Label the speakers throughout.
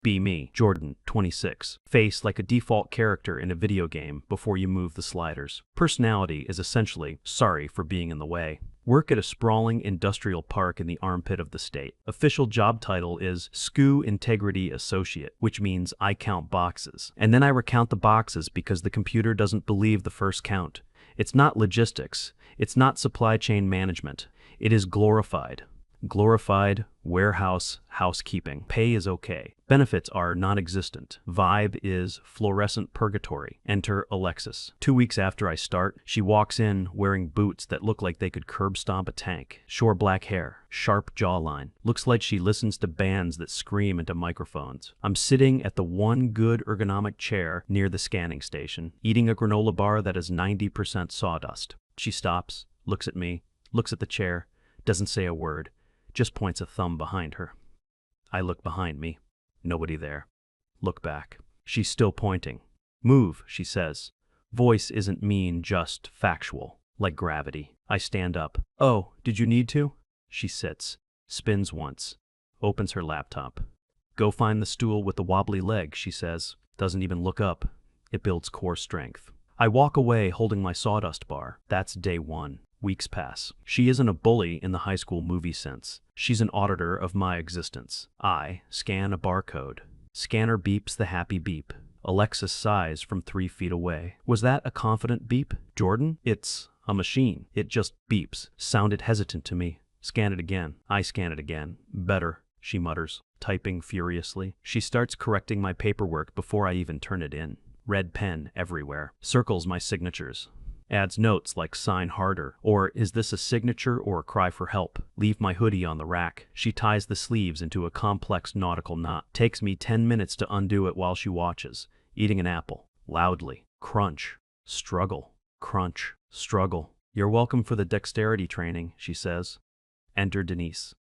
Speaker 1: Be me, Jordan, 26. Face like a default character in a video game before you move the sliders. Personality is essentially sorry for being in the way. Work at a sprawling industrial park in the armpit of the state. Official job title is SCU Integrity Associate, which means I count boxes. And then I recount the boxes because the computer doesn't believe the first count. It's not logistics. It's not supply chain management. It is glorified. Glorified warehouse housekeeping. Pay is okay. Benefits are non-existent. Vibe is fluorescent purgatory. Enter Alexis. 2 weeks after I start, she walks in wearing boots that look like they could curb stomp a tank. Short black hair, sharp jawline. Looks like she listens to bands that scream into microphones. I'm sitting at the one good ergonomic chair near the scanning station, eating a granola bar that is 90% sawdust. She stops, looks at me, looks at the chair, doesn't say a word. Just points a thumb behind her. I look behind me. Nobody there. Look back. She's still pointing. Move, she says. Voice isn't mean, just factual, like gravity. I stand up. Oh, did you need to? She sits, spins once, opens her laptop. Go find the stool with the wobbly leg, she says. Doesn't even look up. It builds core strength. I walk away holding my sawdust bar. That's day 1. Weeks pass. She isn't a bully in the high school movie sense. She's an auditor of my existence. I scan a barcode. Scanner beeps the happy beep. Alexis sighs from 3 feet away. Was that a confident beep? Jordan? It's a machine. It just beeps. Sounded hesitant to me. Scan it again. I scan it again. Better, she mutters, typing furiously. She starts correcting my paperwork before I even turn it in. Red pen everywhere. Circles my signatures. Adds notes like sign harder, or is this a signature or a cry for help? Leave my hoodie on the rack. She ties the sleeves into a complex nautical knot. Takes me 10 minutes to undo it while she watches, eating an apple, loudly. Crunch, struggle, crunch, struggle. You're welcome for the dexterity training, she says. Enter Denise,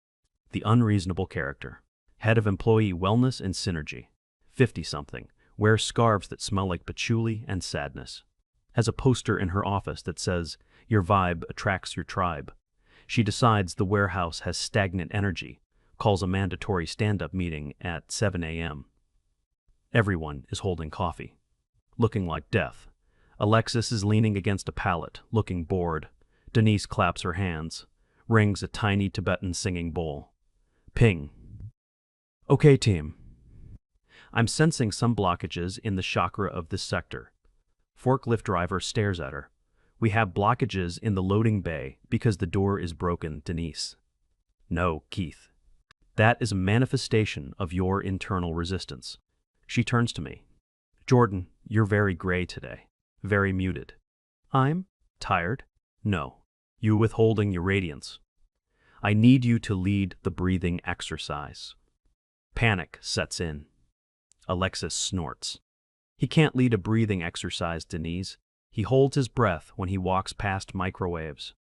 Speaker 1: the unreasonable character. Head of employee wellness and synergy. 50-something, wears scarves that smell like patchouli and sadness. Has a poster in her office that says, "Your vibe attracts your tribe." She decides the warehouse has stagnant energy, calls a mandatory stand-up meeting at 7 a.m. Everyone is holding coffee, looking like death. Alexis is leaning against a pallet, looking bored. Denise claps her hands, rings a tiny Tibetan singing bowl. Ping. Okay, team. I'm sensing some blockages in the chakra of this sector. Forklift driver stares at her. We have blockages in the loading bay because the door is broken, Denise. No, Keith. That is a manifestation of your internal resistance. She turns to me. Jordan, you're very gray today. Very muted. I'm tired? No. You withholding your radiance. I need you to lead the breathing exercise. Panic sets in. Alexis snorts. He can't lead a breathing exercise, Denise. He holds his breath when he walks past microwaves.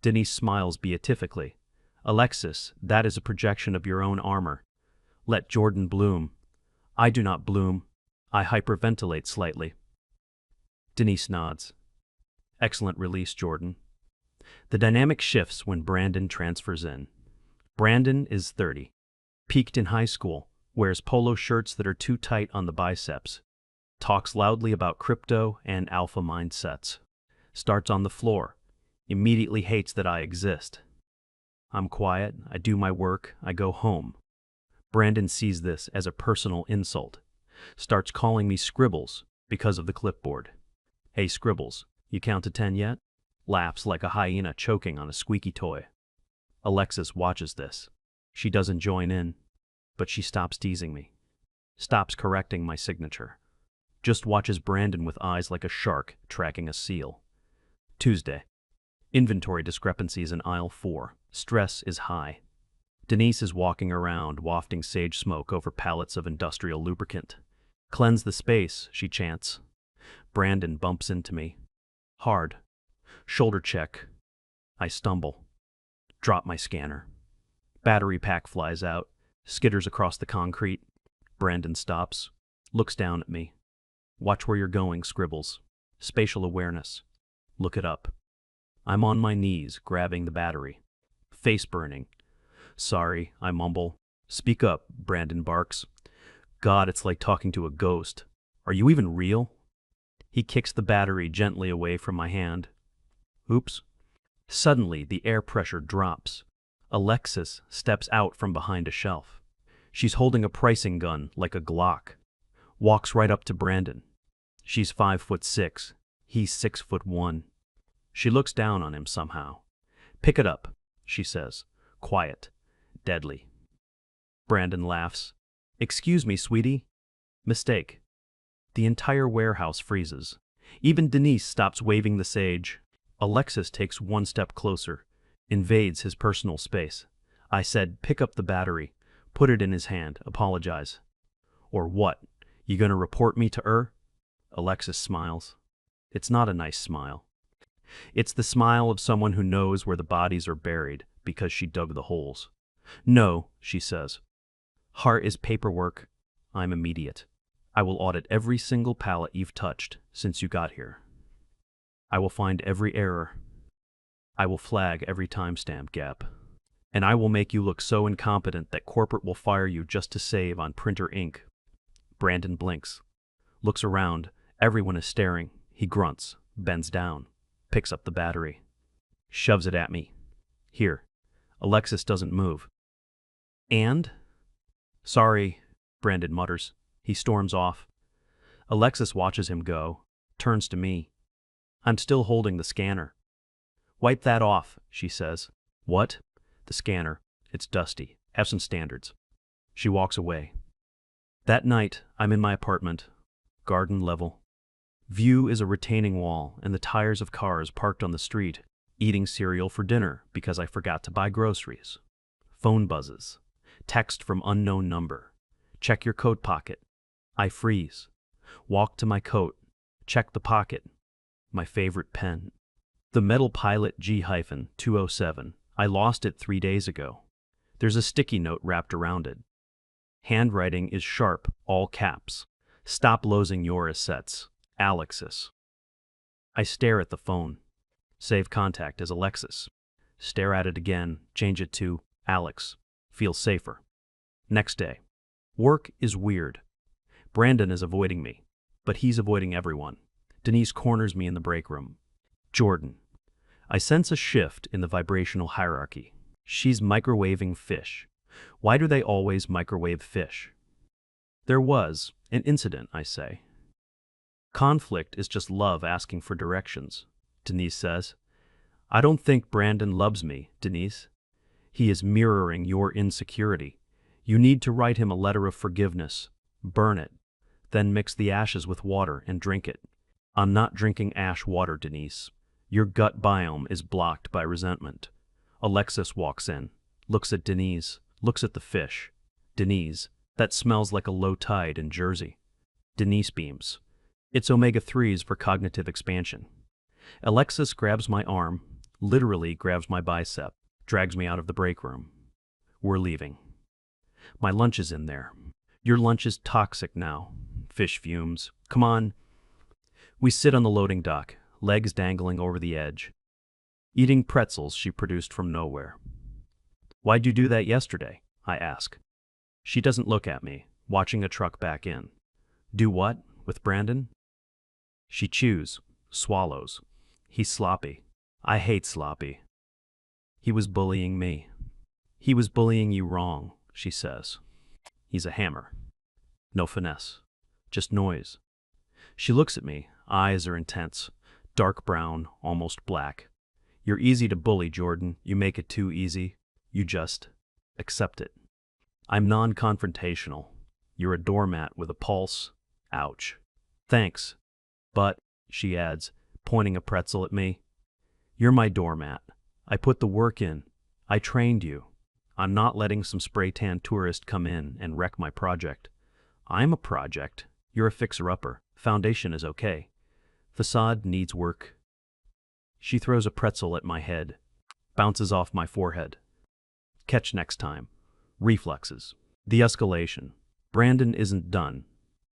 Speaker 1: Denise smiles beatifically. Alexis, that is a projection of your own armor. Let Jordan bloom. I do not bloom. I hyperventilate slightly. Denise nods. Excellent release, Jordan. The dynamic shifts when Brandon transfers in. Brandon is 30. Peaked in high school, wears polo shirts that are too tight on the biceps. Talks loudly about crypto and alpha mindsets. Starts on the floor. Immediately hates that I exist. I'm quiet, I do my work, I go home. Brandon sees this as a personal insult. Starts calling me Scribbles because of the clipboard. Hey Scribbles, you count to 10 yet? Laughs like a hyena choking on a squeaky toy. Alexis watches this. She doesn't join in, but she stops teasing me. Stops correcting my signature. Just watches Brandon with eyes like a shark tracking a seal. Tuesday. Inventory discrepancies in aisle 4. Stress is high. Denise is walking around, wafting sage smoke over pallets of industrial lubricant. Cleanse the space, she chants. Brandon bumps into me. Hard. Shoulder check. I stumble. Drop my scanner. Battery pack flies out, skitters across the concrete. Brandon stops, looks down at me. Watch where you're going, Scribbles. Spatial awareness. Look it up. I'm on my knees, grabbing the battery. Face burning. Sorry, I mumble. Speak up, Brandon barks. God, it's like talking to a ghost. Are you even real? He kicks the battery gently away from my hand. Oops. Suddenly, the air pressure drops. Alexis steps out from behind a shelf. She's holding a pricing gun like a Glock. Walks right up to Brandon. She's 5'6". He's 6'1". She looks down on him somehow. Pick it up, she says. Quiet. Deadly. Brandon laughs. Excuse me, sweetie. Mistake. The entire warehouse freezes. Even Denise stops waving the sage. Alexis takes one step closer, invades his personal space. I said, pick up the battery, put it in his hand, apologize. Or what? You gonna report me to her? Alexis smiles. It's not a nice smile. It's the smile of someone who knows where the bodies are buried because she dug the holes. No, she says. Heart is paperwork. I'm immediate. I will audit every single pallet you've touched since you got here. I will find every error. I will flag every timestamp gap. And I will make you look so incompetent that corporate will fire you just to save on printer ink. Brandon blinks. Looks around. Everyone is staring. He grunts, bends down, picks up the battery, shoves it at me. Here. Alexis doesn't move. And? Sorry, Brandon mutters. He storms off. Alexis watches him go, turns to me. I'm still holding the scanner. Wipe that off, she says. What? The scanner. It's dusty. Have some standards. She walks away. That night, I'm in my apartment. Garden level. View is a retaining wall and the tires of cars parked on the street, eating cereal for dinner because I forgot to buy groceries. Phone buzzes. Text from unknown number. Check your coat pocket. I freeze. Walk to my coat. Check the pocket. My favorite pen. The Metal Pilot G-207. I lost it 3 days ago. There's a sticky note wrapped around it. Handwriting is sharp, all caps. Stop losing your assets. Alexis. I stare at the phone. Save contact as Alexis. Stare at it again, change it to Alex. Feel safer. Next day. Work is weird. Brandon is avoiding me, but he's avoiding everyone. Denise corners me in the break room. Jordan. I sense a shift in the vibrational hierarchy. She's microwaving fish. Why do they always microwave fish? There was an incident, I say. Conflict is just love asking for directions, Denise says. I don't think Brandon loves me, Denise. He is mirroring your insecurity. You need to write him a letter of forgiveness. Burn it. Then mix the ashes with water and drink it. I'm not drinking ash water, Denise. Your gut biome is blocked by resentment. Alexis walks in, looks at Denise, looks at the fish. Denise, that smells like a low tide in Jersey. Denise beams. It's omega-3s for cognitive expansion. Alexis grabs my arm, literally grabs my bicep, drags me out of the break room. We're leaving. My lunch is in there. Your lunch is toxic now. Fish fumes. Come on. We sit on the loading dock, legs dangling over the edge, eating pretzels she produced from nowhere. Why'd you do that yesterday? I ask. She doesn't look at me, watching a truck back in. Do what? With Brandon? She chews, swallows. He's sloppy. I hate sloppy. He was bullying me. He was bullying you wrong, she says. He's a hammer. No finesse. Just noise. She looks at me. Eyes are intense. Dark brown, almost black. You're easy to bully, Jordan. You make it too easy. You just accept it. I'm non-confrontational. You're a doormat with a pulse. Ouch. Thanks. But, she adds, pointing a pretzel at me, you're my doormat. I put the work in. I trained you. I'm not letting some spray-tan tourist come in and wreck my project. I'm a project. You're a fixer-upper. Foundation is okay. Facade needs work. She throws a pretzel at my head. Bounces off my forehead. Catch next time. Reflexes. De-escalation. Brandon isn't done.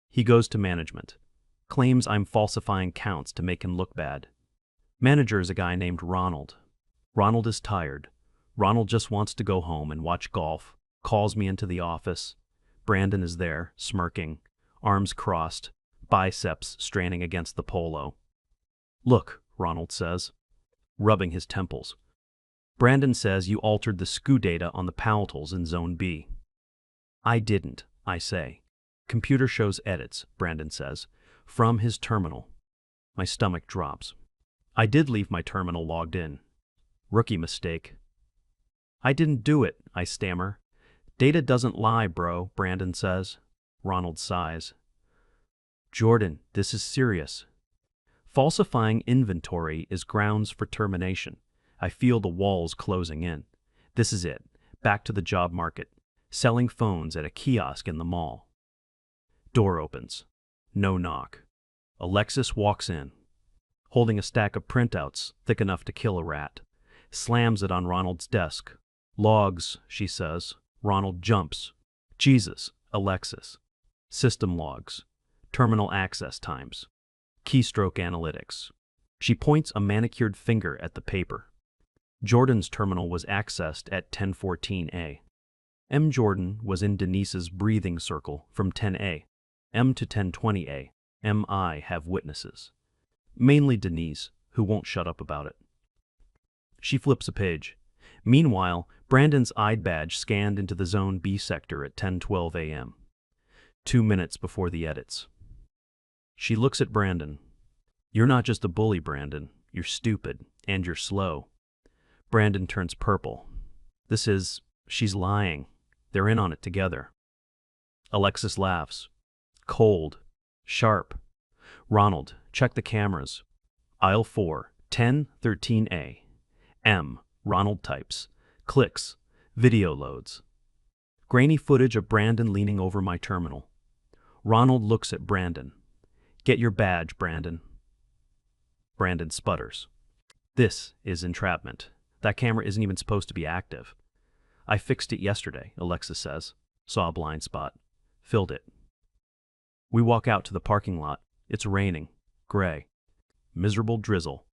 Speaker 1: He goes to management. Claims I'm falsifying counts to make him look bad. Manager is a guy named Ronald. Ronald is tired. Ronald just wants to go home and watch golf. Calls me into the office. Brandon is there, smirking, arms crossed, biceps straining against the polo. "Look," Ronald says, rubbing his temples. "Brandon says you altered the SKU data on the palatals in Zone B." "I didn't," I say. "Computer shows edits," Brandon says, "from his terminal." My stomach drops. I did leave my terminal logged in. Rookie mistake. "I didn't do it," I stammer. "Data doesn't lie, bro," Brandon says. Ronald sighs. "Jordan, this is serious. Falsifying inventory is grounds for termination." I feel the walls closing in. This is it. Back to the job market. Selling phones at a kiosk in the mall. Door opens. No knock. Alexis walks in, holding a stack of printouts thick enough to kill a rat. Slams it on Ronald's desk. "Logs," she says. Ronald jumps. "Jesus, Alexis." System logs. Terminal access times. Keystroke analytics. She points a manicured finger at the paper. Jordan's terminal was accessed at 10:14 A. M. Jordan was in Denise's breathing circle from 10 A. M to 10:20 A. I have witnesses. Mainly Denise, who won't shut up about it. She flips a page. Meanwhile, Brandon's ID badge scanned into the Zone B sector at 10:12 a.m. 2 minutes before the edits. She looks at Brandon. "You're not just a bully, Brandon. You're stupid, and you're slow." Brandon turns purple. She's lying. They're in on it together. Alexis laughs. Cold. Sharp. "Ronald, check the cameras. Aisle 4, 10:13 A. M. Ronald types. Clicks. Video loads. Grainy footage of Brandon leaning over my terminal. Ronald looks at Brandon. "Get your badge, Brandon." Brandon sputters. "This is entrapment. That camera isn't even supposed to be active." "I fixed it yesterday," Alexis says. "Saw a blind spot. Filled it." We walk out to the parking lot. It's raining. Gray. Miserable drizzle.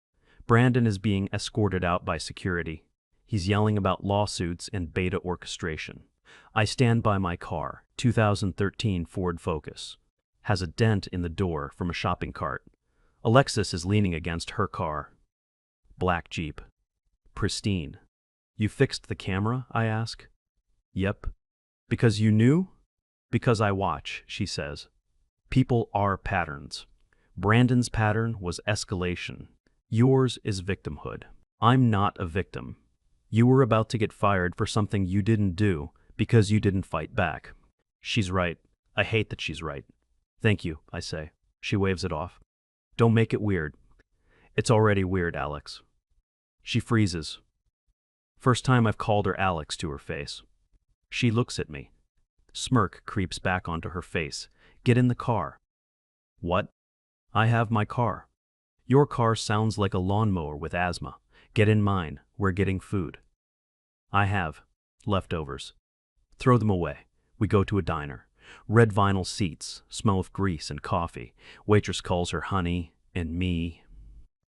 Speaker 1: Brandon is being escorted out by security. He's yelling about lawsuits and beta orchestration. I stand by my car, 2013 Ford Focus. Has a dent in the door from a shopping cart. Alexis is leaning against her car. Black Jeep. Pristine. "You fixed the camera?" I ask. "Yep." "Because you knew?" "Because I watch," she says. People are patterns. Brandon's pattern was escalation. Yours is victimhood. I'm not a victim. You were about to get fired for something you didn't do because you didn't fight back." She's right. I hate that she's right. "Thank you," I say. She waves it off. "Don't make it weird." "It's already weird, Alex." She freezes. First time I've called her Alex to her face. She looks at me. Smirk creeps back onto her face. "Get in the car." "What?" "I have my car." "Your car sounds like a lawnmower with asthma. Get in mine. We're getting food." "I have leftovers." "Throw them away." We go to a diner. Red vinyl seats, smell of grease and coffee. Waitress calls her honey and me.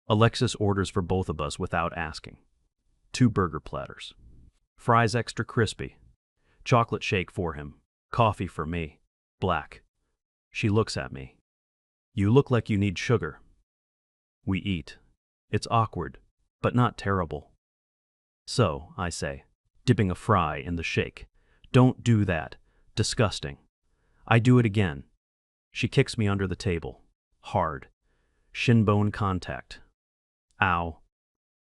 Speaker 1: Alexis orders for both of us without asking. 2 burger platters. Fries extra crispy. Chocolate shake for him. Coffee for me. Black. She looks at me. "You look like you need sugar." We eat. It's awkward, but not terrible. "So," I say, dipping a fry in the shake. "Don't do that. Disgusting." I do it again. She kicks me under the table. Hard. Shin bone contact. Ow.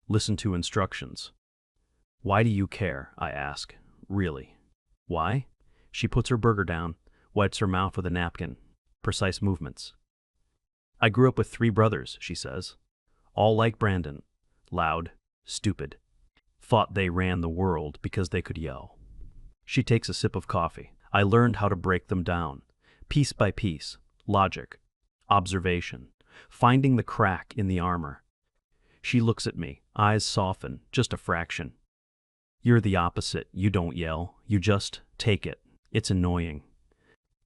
Speaker 1: Listen to instructions. "Why do you care?" I ask. "Really?" "Why?" She puts her burger down, wipes her mouth with a napkin. Precise movements. "I grew up with 3 brothers," she says. "All like Brandon. Loud, stupid. Thought they ran the world because they could yell." She takes a sip of coffee. I learned how to break them down. Piece by piece. Logic. Observation. Finding the crack in the armor. She looks at me. Eyes soften. Just a fraction. "You're the opposite. You don't yell. You just take it. It's annoying."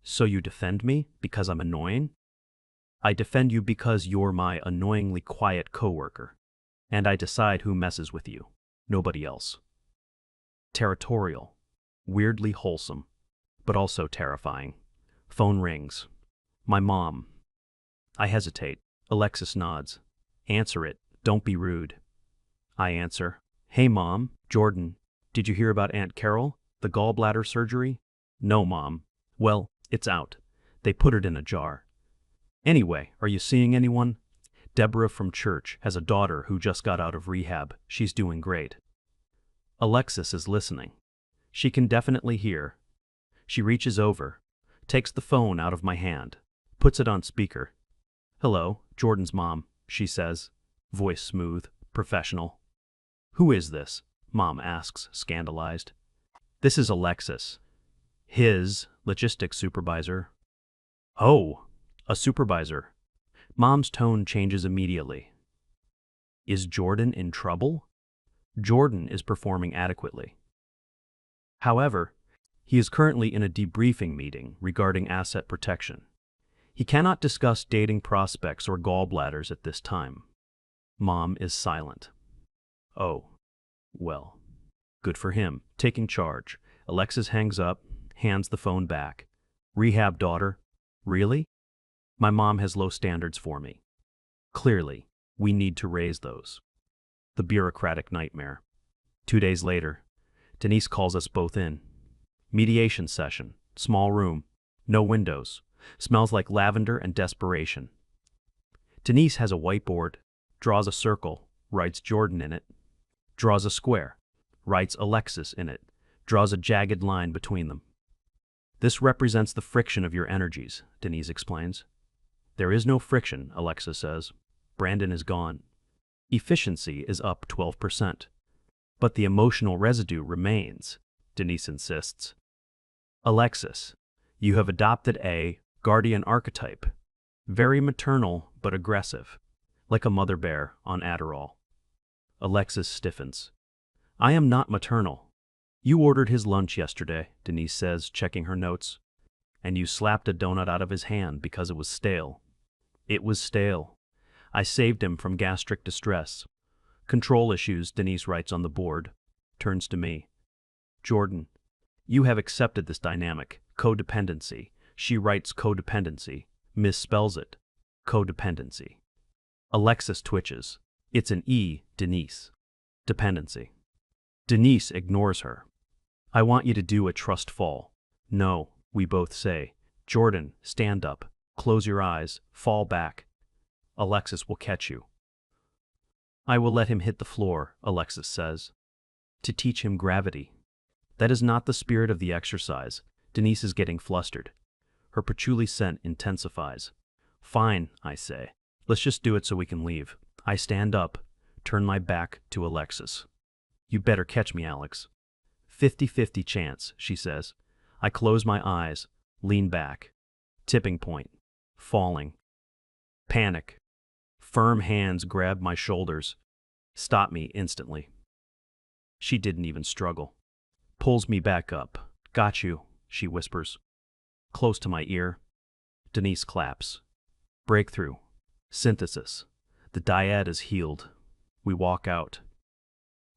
Speaker 1: "So you defend me because I'm annoying?" "I defend you because you're my annoyingly quiet coworker. And I decide who messes with you. Nobody else." Territorial. Weirdly wholesome. but also terrifying. Phone rings. My mom. I hesitate. Alexis nods. Answer it. Don't be rude. I answer. Hey, Mom. Jordan, did you hear about Aunt Carol? The gallbladder surgery? No, Mom. Well, it's out. They put it in a jar. Anyway, are you seeing anyone? Deborah from church has a daughter who just got out of rehab. She's doing great. Alexis is listening. She can definitely hear. She reaches over, takes the phone out of my hand, puts it on speaker. Hello, Jordan's mom, she says, voice smooth, professional. Who is this? Mom asks, scandalized. This is Alexis. His logistics supervisor. Oh, a supervisor. Mom's tone changes immediately. Is Jordan in trouble? Jordan is performing adequately. However, he is currently in a debriefing meeting regarding asset protection. He cannot discuss dating prospects or gallbladders at this time. Mom is silent. Oh, well. Good for him, taking charge. Alexis hangs up, hands the phone back. Rehab daughter? Really? My mom has low standards for me. Clearly, we need to raise those. The bureaucratic nightmare. 2 days later, Denise calls us both in. Mediation session, small room, no windows, smells like lavender and desperation. Denise has a whiteboard, draws a circle, writes Jordan in it, draws a square, writes Alexis in it, draws a jagged line between them. This represents the friction of your energies, Denise explains. There is no friction, Alexis says. Brandon is gone. Efficiency is up 12%. But the emotional residue remains, Denise insists. Alexis, you have adopted a guardian archetype. Very maternal but aggressive, like a mother bear on Adderall. Alexis stiffens. I am not maternal. You ordered his lunch yesterday, Denise says, checking her notes. And you slapped a donut out of his hand because it was stale. It was stale. I saved him from gastric distress. Control issues, Denise writes on the board, turns to me. Jordan, you have accepted this dynamic, codependency. She writes codependency, misspells it, codependency. Alexis twitches. It's an E, Denise. Dependency. Denise ignores her. I want you to do a trust fall. No, we both say. Jordan, stand up, close your eyes, fall back. Alexis will catch you. I will let him hit the floor, Alexis says. To teach him gravity. That is not the spirit of the exercise. Denise is getting flustered. Her patchouli scent intensifies. Fine, I say. Let's just do it so we can leave. I stand up, turn my back to Alexis. You better catch me, Alex. 50-50 chance, she says. I close my eyes, lean back. Tipping point. Falling. Panic. Firm hands grab my shoulders. Stop me instantly. She didn't even struggle. Pulls me back up. Got you, she whispers. Close to my ear. Denise claps. Breakthrough. Synthesis. The dyad is healed. We walk out.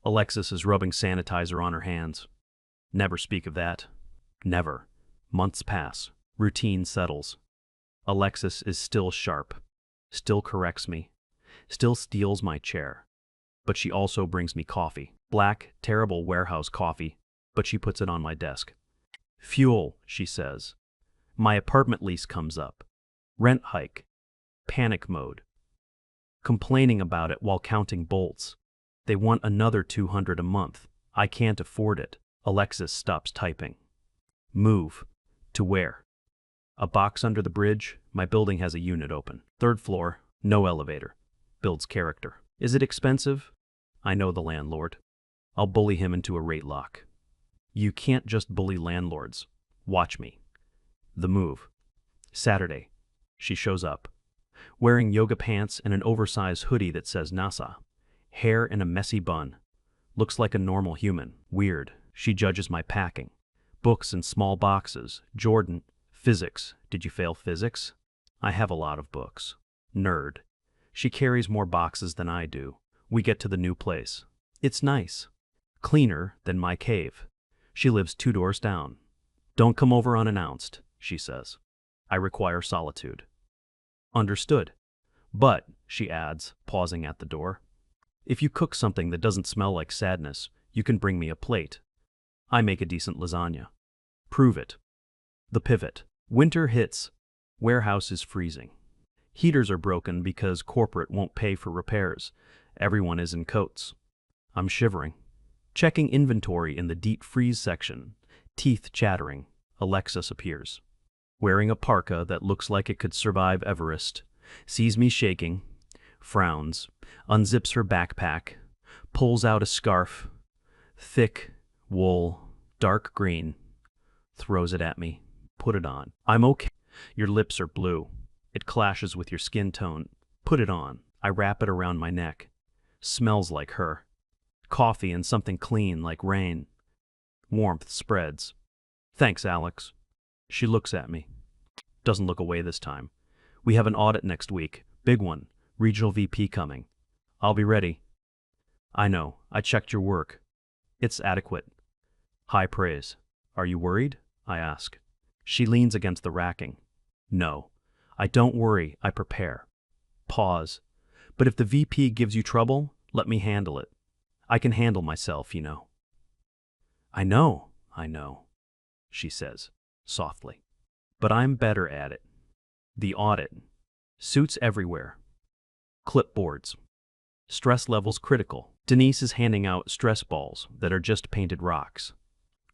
Speaker 1: Alexis is rubbing sanitizer on her hands. Never speak of that. Never. Months pass. Routine settles. Alexis is still sharp. Still corrects me. Still steals my chair. But she also brings me coffee. Black, terrible warehouse coffee, but she puts it on my desk. Fuel, she says. My apartment lease comes up. Rent hike. Panic mode. Complaining about it while counting bolts. They want another $200 a month. I can't afford it. Alexis stops typing. Move. To where? A box under the bridge. My building has a unit open. 3rd floor. No elevator. Builds character. Is it expensive? I know the landlord. I'll bully him into a rate lock. You can't just bully landlords. Watch me. The move. Saturday. She shows up. Wearing yoga pants and an oversized hoodie that says NASA. Hair in a messy bun. Looks like a normal human. Weird. She judges my packing. Books in small boxes. Jordan. Physics. Did you fail physics? I have a lot of books. Nerd. She carries more boxes than I do. We get to the new place. It's nice. Cleaner than my cave. She lives 2 doors down. Don't come over unannounced, she says. I require solitude. Understood. But, she adds, pausing at the door, if you cook something that doesn't smell like sadness, you can bring me a plate. I make a decent lasagna. Prove it. The pivot. Winter hits. Warehouse is freezing. Heaters are broken because corporate won't pay for repairs. Everyone is in coats. I'm shivering. Checking inventory in the deep freeze section. Teeth chattering. Alexis appears. Wearing a parka that looks like it could survive Everest. Sees me shaking. Frowns. Unzips her backpack. Pulls out a scarf. Thick. Wool. Dark green. Throws it at me. Put it on. I'm okay. Your lips are blue. It clashes with your skin tone. Put it on. I wrap it around my neck. Smells like her. Coffee and something clean like rain. Warmth spreads. Thanks, Alex. She looks at me. Doesn't look away this time. We have an audit next week. Big one. Regional VP coming. I'll be ready. I know. I checked your work. It's adequate. High praise. Are you worried? I ask. She leans against the racking. No. I don't worry. I prepare. Pause. But if the VP gives you trouble, let me handle it. I can handle myself, you know. I know, she says, softly. But I'm better at it. The audit. Suits everywhere. Clipboards. Stress levels critical. Denise is handing out stress balls that are just painted rocks.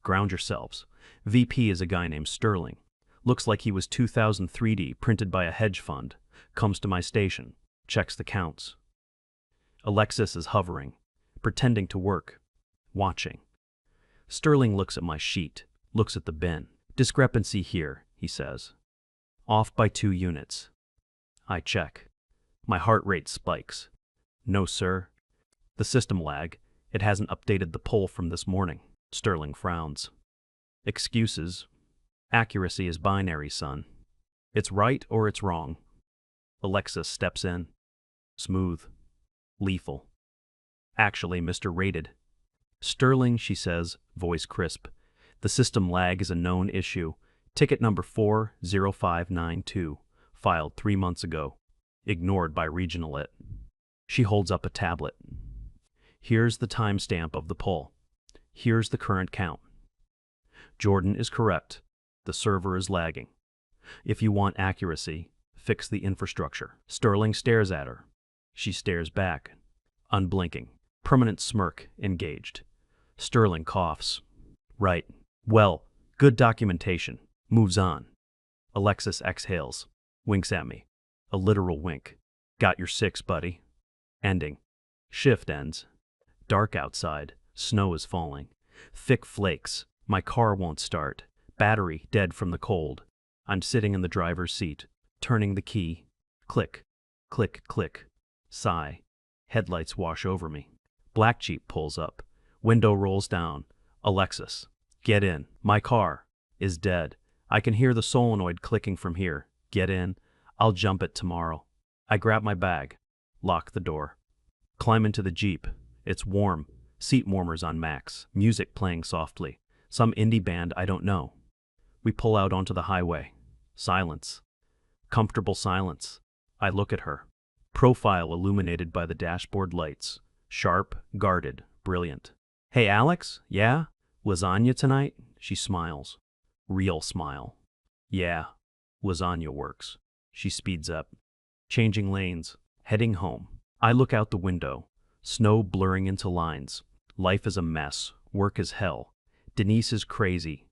Speaker 1: Ground yourselves. VP is a guy named Sterling. Looks like he was 2000 3D printed by a hedge fund. Comes to my station. Checks the counts. Alexis is hovering, pretending to work. Watching. Sterling looks at my sheet. Looks at the bin. Discrepancy here, he says. Off by 2 units. I check. My heart rate spikes. No, sir. The system lag. It hasn't updated the poll from this morning. Sterling frowns. Excuses. Accuracy is binary, son. It's right or it's wrong. Alexis steps in. Smooth. Lethal. Actually, Mr. Rated. Sterling, she says, voice crisp. The system lag is a known issue. Ticket number 40592. Filed 3 months ago. Ignored by Regional IT. She holds up a tablet. Here's the timestamp of the poll. Here's the current count. Jordan is correct. The server is lagging. If you want accuracy, fix the infrastructure. Sterling stares at her. She stares back, unblinking. Permanent smirk, engaged. Sterling coughs. Right. Well, good documentation. Moves on. Alexis exhales. Winks at me. A literal wink. Got your 6, buddy. Ending. Shift ends. Dark outside. Snow is falling. Thick flakes. My car won't start. Battery dead from the cold. I'm sitting in the driver's seat, turning the key. Click. Click, click. Sigh. Headlights wash over me. Black Jeep pulls up. Window rolls down. Alexis. Get in. My car is dead. I can hear the solenoid clicking from here. Get in. I'll jump it tomorrow. I grab my bag. Lock the door. Climb into the Jeep. It's warm. Seat warmers on max. Music playing softly. Some indie band I don't know. We pull out onto the highway. Silence. Comfortable silence. I look at her. Profile illuminated by the dashboard lights. Sharp, guarded, brilliant. Hey, Alex? Yeah? Lasagna tonight? She smiles. Real smile. Yeah. Lasagna works. She speeds up. Changing lanes. Heading home. I look out the window. Snow blurring into lines. Life is a mess. Work is hell. Denise is crazy.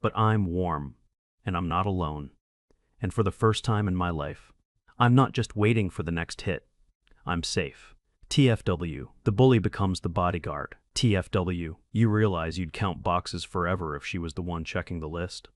Speaker 1: But I'm warm. And I'm not alone. And for the first time in my life, I'm not just waiting for the next hit. I'm safe. TFW. The bully becomes the bodyguard. TFW. You realize you'd count boxes forever if she was the one checking the list?